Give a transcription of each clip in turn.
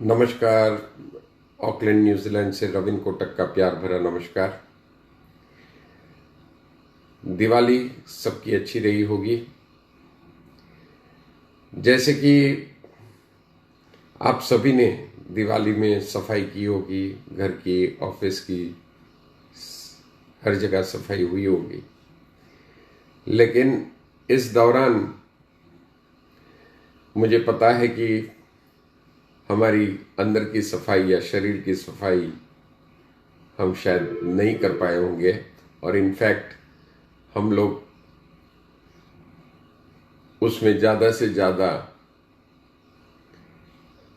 नमस्कार। Auckland New Zealand से रविन कोटक का प्यार भरा नमस्कार। दिवाली सबकी अच्छी रही होगी। जैसे कि आप सभी ने दिवाली में सफाई की होगी, घर की, ऑफिस की, हर जगह सफाई हुई होगी। लेकिन इस दौरान मुझे पता है कि हमारी अंदर की सफाई या शरीर की सफाई हम शायद नहीं कर पाए होंगे, और इनफैक्ट हम लोग उसमें ज़्यादा से ज़्यादा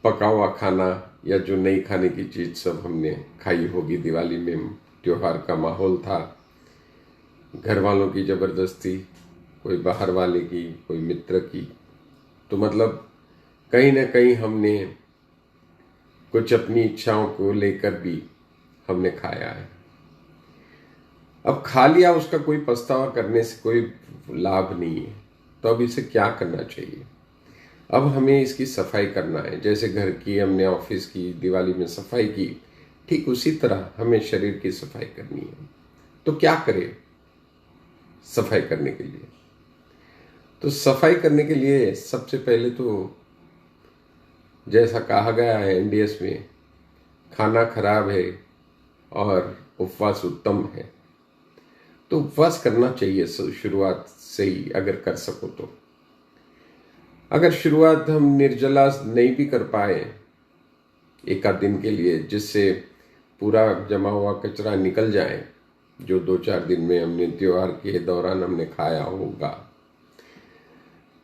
पका हुआ खाना या जो नई खाने की चीज़ सब हमने खाई होगी। दिवाली में त्योहार का माहौल था, घर वालों की ज़बरदस्ती, कोई बाहर वाले की, कोई मित्र की, तो मतलब कहीं ना कहीं हमने कुछ अपनी इच्छाओं को लेकर भी हमने खाया है। अब खा लिया, उसका कोई पछतावा करने से कोई लाभ नहीं है, तो अब इसे क्या करना चाहिए? अब हमें इसकी सफाई करना है। जैसे घर की हमने ऑफिस की दिवाली में सफाई की, ठीक उसी तरह हमें शरीर की सफाई करनी है। तो क्या करें सफाई करने के लिए? तो सफाई करने के लिए सबसे पहले तो जैसा कहा गया है एनडीएस में, खाना खराब है और उपवास उत्तम है। तो उपवास करना चाहिए शुरुआत से ही, अगर कर सको तो। अगर शुरुआत हम निर्जला नहीं भी कर पाए एक आध दिन के लिए, जिससे पूरा जमा हुआ कचरा निकल जाए जो 2-4 दिन में हमने त्योहार के दौरान हमने खाया होगा,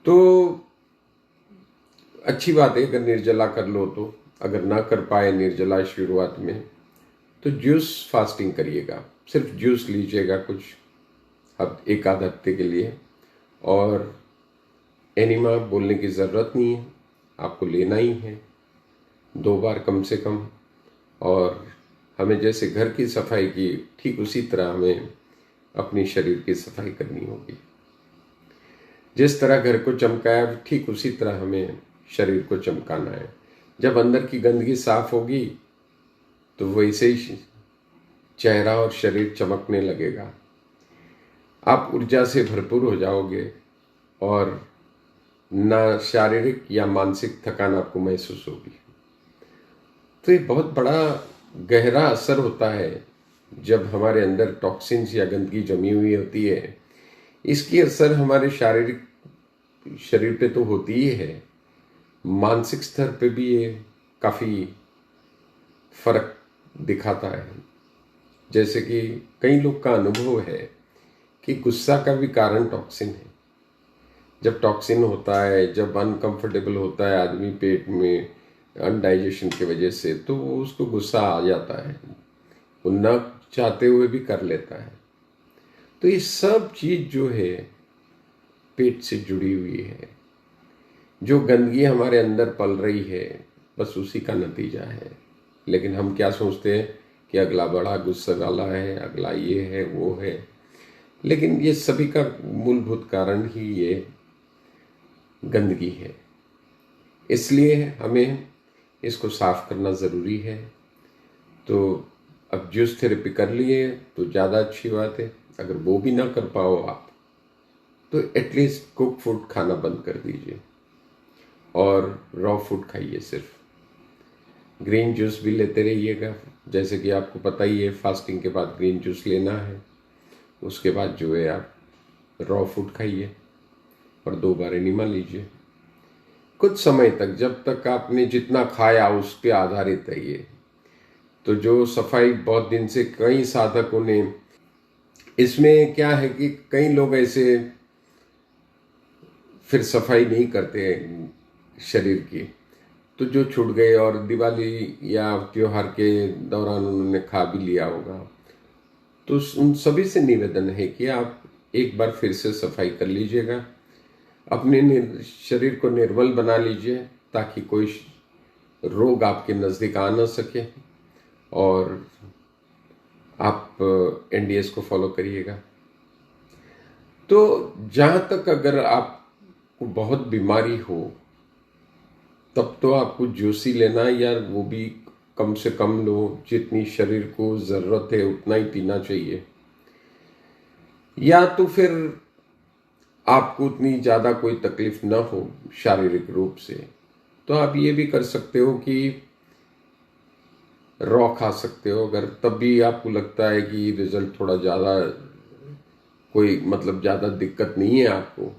तो अच्छी बात है। अगर निर्जला कर लो तो, अगर ना कर पाए निर्जला शुरुआत में, तो जूस फास्टिंग करिएगा। सिर्फ जूस लीजिएगा कुछ एक आध हफ्ते के लिए, और एनिमा बोलने की ज़रूरत नहीं है, आपको लेना ही है 2 बार कम से कम। और हमें जैसे घर की सफाई की, ठीक उसी तरह हमें अपनी शरीर की सफाई करनी होगी। जिस तरह घर को चमकाया, ठीक उसी तरह हमें शरीर को चमकाना है। जब अंदर की गंदगी साफ होगी तो वैसे ही चेहरा और शरीर चमकने लगेगा। आप ऊर्जा से भरपूर हो जाओगे और ना शारीरिक या मानसिक थकान आपको महसूस होगी। तो ये बहुत बड़ा गहरा असर होता है जब हमारे अंदर टॉक्सिन्स या गंदगी जमी हुई होती है। इसकी असर हमारे शारीरिक शरीर पे तो होती ही है, मानसिक स्तर पे भी ये काफ़ी फर्क दिखाता है। जैसे कि कई लोग का अनुभव है कि गुस्सा का भी कारण टॉक्सिन है। जब टॉक्सिन होता है, जब अनकंफर्टेबल होता है आदमी पेट में अनडाइजेशन की वजह से, तो उसको गुस्सा आ जाता है, वो न चाहते हुए भी कर लेता है। तो ये सब चीज़ जो है पेट से जुड़ी हुई है। जो गंदगी हमारे अंदर पल रही है, बस उसी का नतीजा है। लेकिन हम क्या सोचते हैं कि अगला बड़ा गुस्सा वाला है, अगला ये है वो है। लेकिन ये सभी का मूलभूत कारण ही ये गंदगी है। इसलिए हमें इसको साफ करना ज़रूरी है। तो अब जूस थेरेपी कर लिए तो ज़्यादा अच्छी बात है। अगर वो भी ना कर पाओ आप, तो एटलीस्ट कुक फूड खाना बंद कर दीजिए और रॉ फूड खाइए। सिर्फ ग्रीन जूस भी लेते रहिएगा। जैसे कि आपको पता ही है, फास्टिंग के बाद ग्रीन जूस लेना है। उसके बाद जो है आप रॉ फूड खाइए और 2 बार एनिमा लीजिए कुछ समय तक, जब तक आपने जितना खाया उस पे आधारित है ये। तो जो सफाई बहुत दिन से कई साधकों ने, इसमें क्या है कि कई लोग ऐसे फिर सफाई नहीं करते हैं शरीर की, तो जो छूट गए और दिवाली या त्योहार के दौरान उन्होंने खा भी लिया होगा, तो उन सभी से निवेदन है कि आप एक बार फिर से सफाई कर लीजिएगा। अपने शरीर को निर्मल बना लीजिए ताकि कोई रोग आपके नज़दीक आ ना सके। और आप एनडीएस को फॉलो करिएगा। तो जहाँ तक अगर आपको बहुत बीमारी हो, तब तो आपको जूस ही लेना है, या वो भी कम से कम लो, जितनी शरीर को ज़रूरत है उतना ही पीना चाहिए। या तो फिर आपको उतनी ज़्यादा कोई तकलीफ ना हो शारीरिक रूप से, तो आप ये भी कर सकते हो कि रॉ खा सकते हो। अगर तब भी आपको लगता है कि रिजल्ट थोड़ा ज़्यादा, कोई मतलब ज़्यादा दिक्कत नहीं है आपको,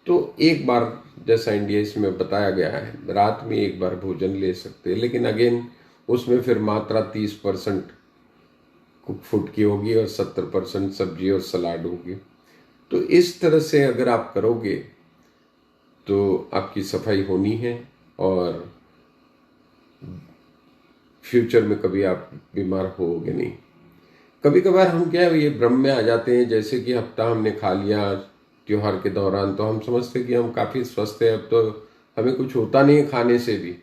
तो एक बार, जैसा इंडिया इसमें बताया गया है, रात में एक बार भोजन ले सकते हैं। लेकिन अगेन उसमें फिर मात्रा 30% कुक फूड की होगी और 70% सब्जी और सलाद होगी। तो इस तरह से अगर आप करोगे तो आपकी सफाई होनी है, और फ्यूचर में कभी आप बीमार होगे नहीं। कभी कभार हम क्या है, ये भ्रम में आ जाते हैं, जैसे कि हफ्ता हमने खा लिया त्योहार के दौरान, तो हम समझते हैं कि हम काफ़ी स्वस्थ हैं, अब तो हमें कुछ होता नहीं है खाने से भी।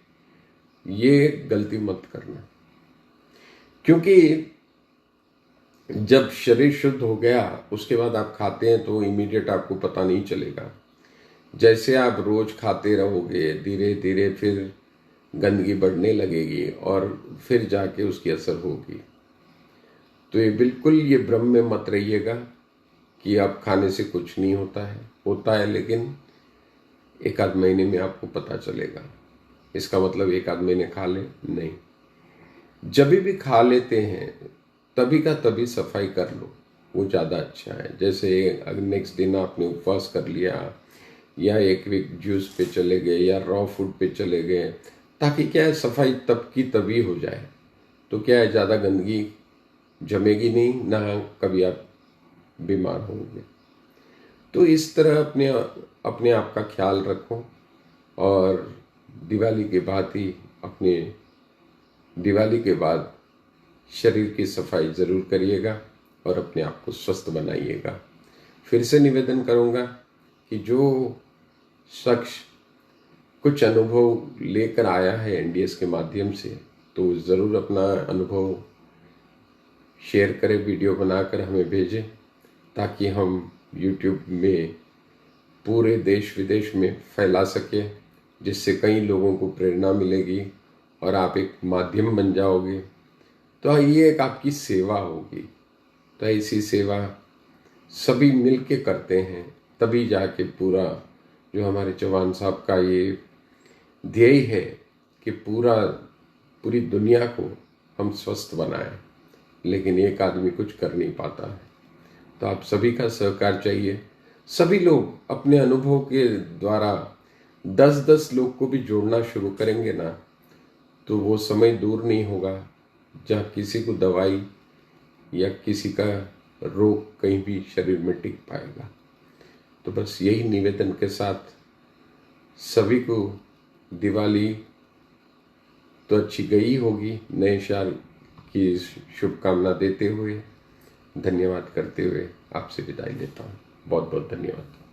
ये गलती मत करना, क्योंकि जब शरीर शुद्ध हो गया उसके बाद आप खाते हैं तो इमीडिएट आपको पता नहीं चलेगा। जैसे आप रोज खाते रहोगे, धीरे धीरे फिर गंदगी बढ़ने लगेगी और फिर जाके उसकी असर होगी। तो ये बिल्कुल ये भ्रम में मत रहिएगा कि आप खाने से कुछ नहीं होता है, लेकिन एक आध महीने में आपको पता चलेगा। इसका मतलब एक आध महीने खा ले, नहीं, जब भी खा लेते हैं तभी का तभी सफाई कर लो, वो ज़्यादा अच्छा है। जैसे अगर नेक्स्ट दिन आपने उपवास कर लिया, या एक वीक जूस पे चले गए, या रॉ फूड पे चले गए, ताकि क्या है, सफाई तब की तभी हो जाए। तो क्या है, ज़्यादा गंदगी जमेगी नहीं, ना कभी आप बीमार होंगे। तो इस तरह अपने आप का ख्याल रखो, और दिवाली के बाद शरीर की सफाई ज़रूर करिएगा और अपने आप को स्वस्थ बनाइएगा। फिर से निवेदन करूँगा कि जो शख्स कुछ अनुभव लेकर आया है एनडीएस के माध्यम से, तो ज़रूर अपना अनुभव शेयर करें, वीडियो बनाकर हमें भेजें, ताकि हम यूट्यूब में पूरे देश विदेश में फैला सकें, जिससे कई लोगों को प्रेरणा मिलेगी और आप एक माध्यम बन जाओगे। तो ये एक आपकी सेवा होगी। तो ऐसी सेवा सभी मिल के करते हैं, तभी जाके पूरा जो हमारे चौहान साहब का ये ध्येय है कि पूरी दुनिया को हम स्वस्थ बनाएं, लेकिन एक आदमी कुछ कर नहीं पाता है। तो आप सभी का सहकार चाहिए। सभी लोग अपने अनुभव के द्वारा 10-10 लोग को भी जोड़ना शुरू करेंगे ना, तो वो समय दूर नहीं होगा जहाँ किसी को दवाई या किसी का रोग कहीं भी शरीर में टिक पाएगा। तो बस यही निवेदन के साथ सभी को दिवाली तो अच्छी गई होगी, नए साल की शुभकामना देते हुए, धन्यवाद करते हुए आपसे विदाई लेता हूँ। बहुत बहुत धन्यवाद।